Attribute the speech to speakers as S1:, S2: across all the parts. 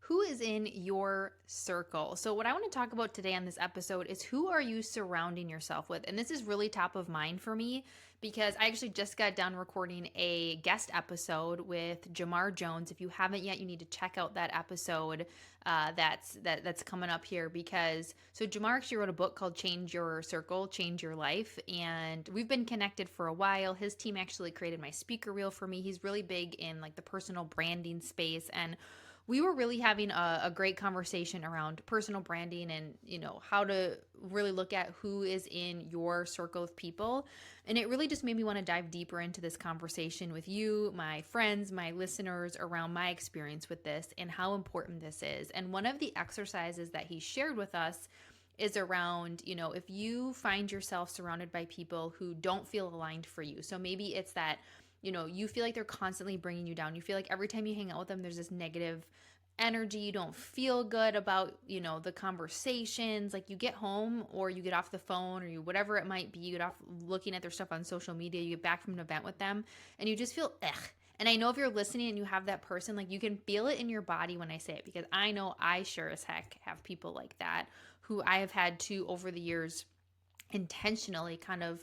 S1: who is in your circle? So, what I want to talk about today on this episode is who are you surrounding yourself with? And this is really top of mind for me because I actually just got done recording a guest episode with Jamar Jones. If you haven't yet, you need to check out that episode that's coming up here because Jamar actually wrote a book called Change Your Circle, Change Your Life, and we've been connected for a while. His team actually created my speaker reel for me. He's really big in like the personal branding space, and we were really having a great conversation around personal branding and how to really look at who is in your circle of people. And it really just made me want to dive deeper into this conversation with you, my friends, my listeners, around my experience with this and how important this is. And one of the exercises that he shared with us is around, if you find yourself surrounded by people who don't feel aligned for you. So maybe it's that you feel like they're constantly bringing you down. You feel like every time you hang out with them, there's this negative energy. You don't feel good about, the conversations. Like you get home or you get off the phone or whatever it might be, you get off looking at their stuff on social media, you get back from an event with them and you just feel, ugh. And I know if you're listening and you have that person, like you can feel it in your body when I say it, because I know I sure as heck have people like that who I have had to, over the years, intentionally kind of,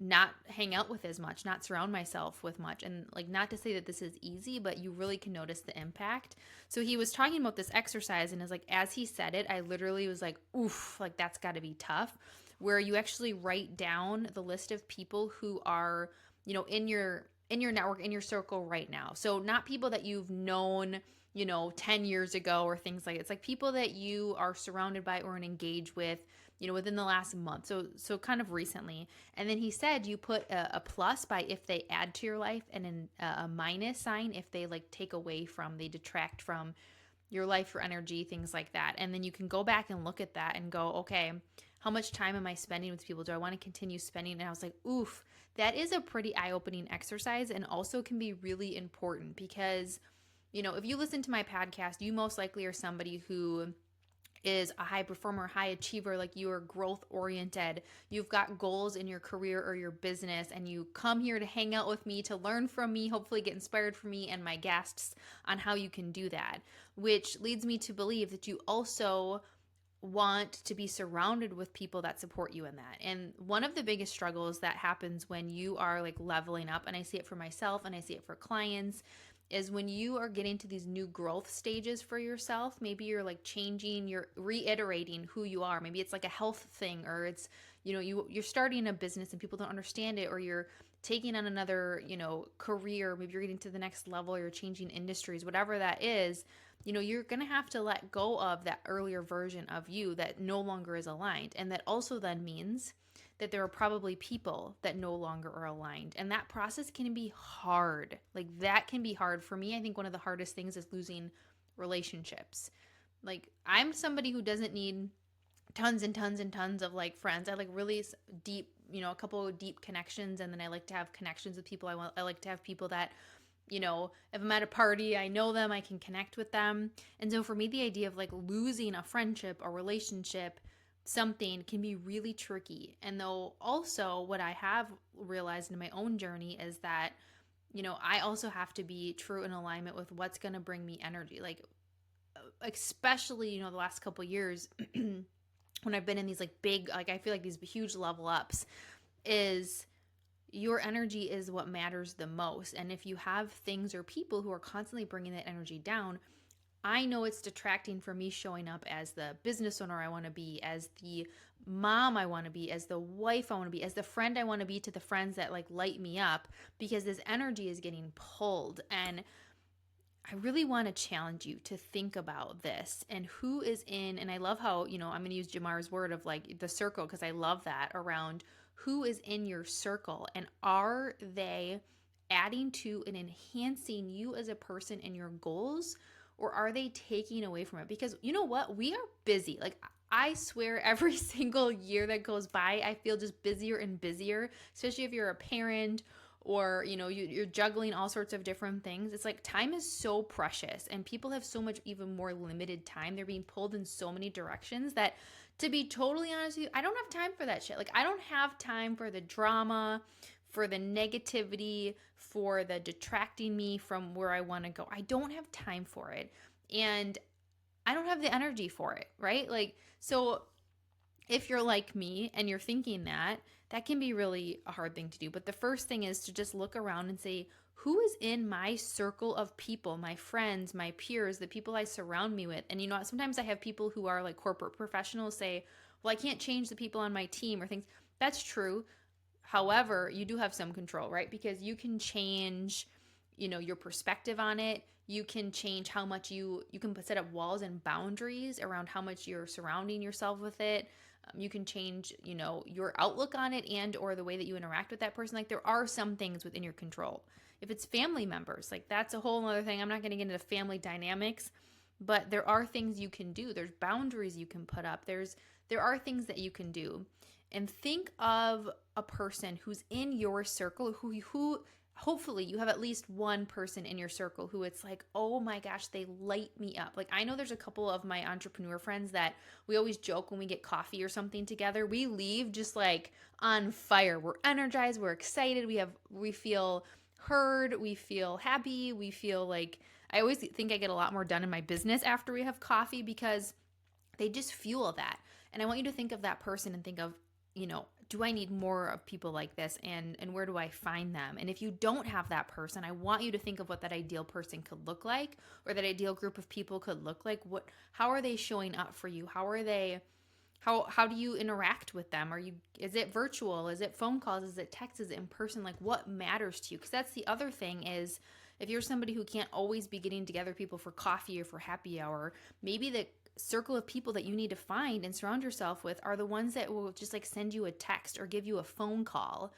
S1: not hang out with as much, not surround myself with much. And like, not to say that this is easy, but you really can notice the impact. So he was talking about this exercise and is like, as he said it, I literally was like, oof, like that's got to be tough, where you actually write down the list of people who are, in your network, in your circle right now. So not people that you've known 10 years ago or things like it. It's like people that you are surrounded by or engage with, within the last month. So kind of recently. And then he said you put a plus by if they add to your life and a minus sign if they like take away from, they detract from your life, your energy, things like that. And then you can go back and look at that and go, okay, how much time am I spending with people? Do I want to continue spending? And I was like, oof, that is a pretty eye-opening exercise and also can be really important because, if you listen to my podcast, you most likely are somebody who is a high performer, high achiever, like you are growth oriented. You've got goals in your career or your business, and you come here to hang out with me, to learn from me, hopefully get inspired from me and my guests on how you can do that, which leads me to believe that you also want to be surrounded with people that support you in that. And one of the biggest struggles that happens when you are like leveling up, and I see it for myself and I see it for clients, is when you are getting to these new growth stages for yourself. Maybe you're like changing, you're reiterating who you are. Maybe it's like a health thing, or it's, you're starting a business and people don't understand it, or you're taking on another, career. Maybe you're getting to the next level, or you're changing industries, whatever that is. You're going to have to let go of that earlier version of you that no longer is aligned. And that also then means that there are probably people that no longer are aligned. And that process can be hard. Like that can be hard. For me, I think one of the hardest things is losing relationships. Like I'm somebody who doesn't need tons and tons and tons of like friends. I like really deep, a couple of deep connections. And then I like to have connections with people. I like to have people that, if I'm at a party, I know them, I can connect with them. And so for me, the idea of like losing a friendship, a relationship, something can be really tricky. And though also what I have realized in my own journey is that, I also have to be true in alignment with what's going to bring me energy. Like, especially, the last couple years when I've been in these like big, like I feel like these huge level ups, is your energy is what matters the most. And if you have things or people who are constantly bringing that energy down, I know it's detracting from me showing up as the business owner I want to be, as the mom I want to be, as the wife I want to be, as the friend I want to be to the friends that like light me up, because this energy is getting pulled. And I really want to challenge you to think about this and who is in, and I love how, I'm going to use Jamar's word of like the circle, because I love that, around who is in your circle and are they adding to and enhancing you as a person and your goals, or are they taking away from it? Because you know what? We are busy. Like I swear every single year that goes by, I feel just busier and busier, especially if you're a parent or you're juggling all sorts of different things. It's like time is so precious and people have so much even more limited time. They're being pulled in so many directions that, to be totally honest with you, I don't have time for that shit. Like I don't have time for the drama, for the negativity, for the detracting me from where I want to go. I don't have time for it. And I don't have the energy for it, right? Like, so if you're like me and you're thinking that, that can be really a hard thing to do. But the first thing is to just look around and say, who is in my circle of people, my friends, my peers, the people I surround me with? And you know what? Sometimes I have people who are like corporate professionals say, well, I can't change the people on my team or things. That's true. However, you do have some control, right? Because you can change, your perspective on it. You can change how much you can set up walls and boundaries around how much you're surrounding yourself with it. You can change, your outlook on it and or the way that you interact with that person. Like there are some things within your control. If it's family members, like that's a whole other thing. I'm not going to get into family dynamics, but there are things you can do. There's boundaries you can put up. There are things that you can do. And think of a person who's in your circle who hopefully you have at least one person in your circle who it's like, oh my gosh, they light me up. Like I know there's a couple of my entrepreneur friends that we always joke when we get coffee or something together. We leave just like on fire. We're energized, we're excited, we feel heard, we feel happy, we feel like I always think I get a lot more done in my business after we have coffee because they just fuel that. And I want you to think of that person and think of, do I need more of people like this, and where do I find them? And if you don't have that person, I want you to think of what that ideal person could look like, or that ideal group of people could look like. How are they showing up for you? How do you interact with them? Is it virtual? Is it phone calls? Is it text? Is it in person? Like what matters to you? Because that's the other thing is if you're somebody who can't always be getting together people for coffee or for happy hour, maybe the circle of people that you need to find and surround yourself with are the ones that will just like send you a text or give you a phone call.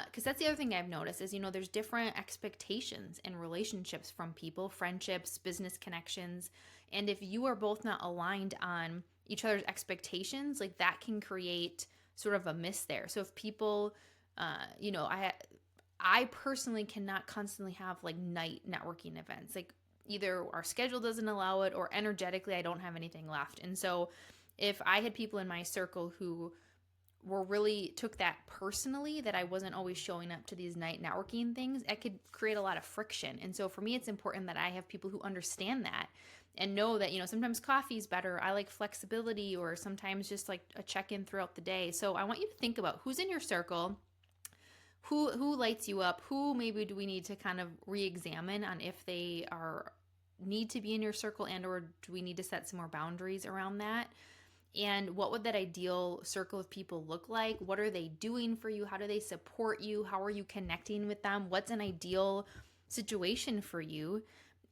S1: Because that's the other thing I've noticed is, there's different expectations in relationships from people, friendships, business connections. And if you are both not aligned on each other's expectations, like that can create sort of a miss there. So if people, I personally cannot constantly have like night networking events. Like either our schedule doesn't allow it or energetically I don't have anything left. And so if I had people in my circle who were really took that personally, that I wasn't always showing up to these night networking things, it could create a lot of friction. And so for me, it's important that I have people who understand that and know that, sometimes coffee is better. I like flexibility, or sometimes just like a check-in throughout the day. So I want you to think about who's in your circle, who lights you up, who maybe do we need to kind of re-examine on if they are need to be in your circle, and or do we need to set some more boundaries around that? And what would that ideal circle of people look like? What are they doing for you? How do they support you? How are you connecting with them? What's an ideal situation for you?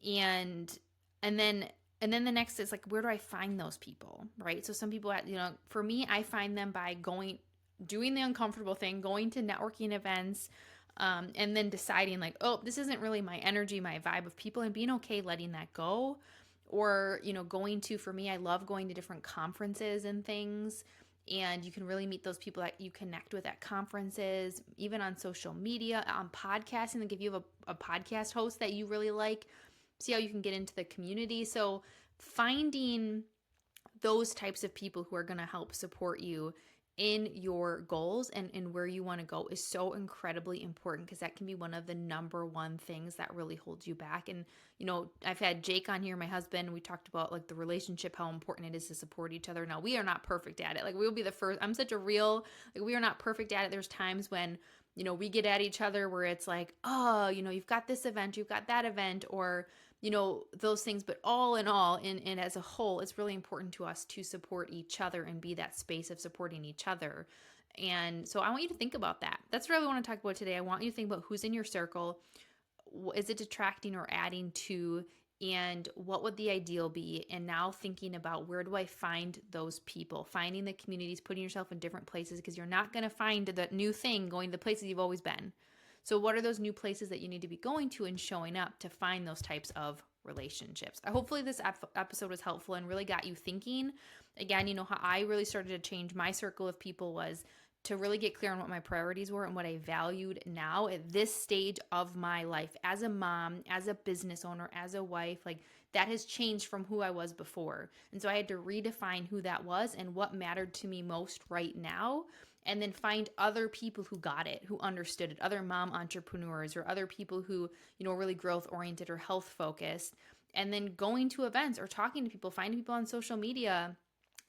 S1: And and then and then the next is like, where do I find those people, right? So some people, for me, I find them by doing the uncomfortable thing, going to networking events, and then deciding like, oh, this isn't really my energy, my vibe of people, and being okay letting that go. Or, for me, I love going to different conferences and things. And you can really meet those people that you connect with at conferences, even on social media, on podcasting. Like if you have a podcast host that you really like, see how you can get into the community. So finding those types of people who are going to help support you in your goals and where you want to go is so incredibly important, because that can be one of the number one things that really holds you back. And I've had Jake on here, my husband. We talked about like the relationship, how important it is to support each other. Now, we are not perfect at it. Like we'll be the first. I'm such a real, like, we are not perfect at it. There's times when we get at each other where it's like, oh, you've got this event, you've got that event, or those things. But all in all, and as a whole, it's really important to us to support each other and be that space of supporting each other. And so I want you to think about that. That's what I really want to talk about today. I want you to think about who's in your circle. Is it detracting or adding to? And what would the ideal be? And now thinking about, where do I find those people? Finding the communities, putting yourself in different places, because you're not going to find the new thing going to the places you've always been. So what are those new places that you need to be going to and showing up to find those types of relationships? Hopefully this episode was helpful and really got you thinking. Again, how I really started to change my circle of people was to really get clear on what my priorities were and what I valued now at this stage of my life as a mom, as a business owner, as a wife. Like that has changed from who I was before. And so I had to redefine who that was and what mattered to me most right now, and then find other people who got it, who understood it, other mom entrepreneurs or other people who, are really growth oriented or health focused, and then going to events or talking to people, finding people on social media,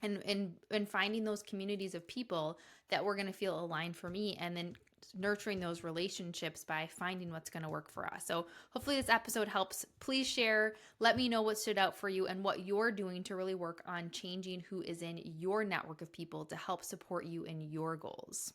S1: and finding those communities of people that were going to feel aligned for me, and then nurturing those relationships by finding what's going to work for us. So hopefully this episode helps. Please share. Let me know what stood out for you and what you're doing to really work on changing who is in your network of people to help support you in your goals.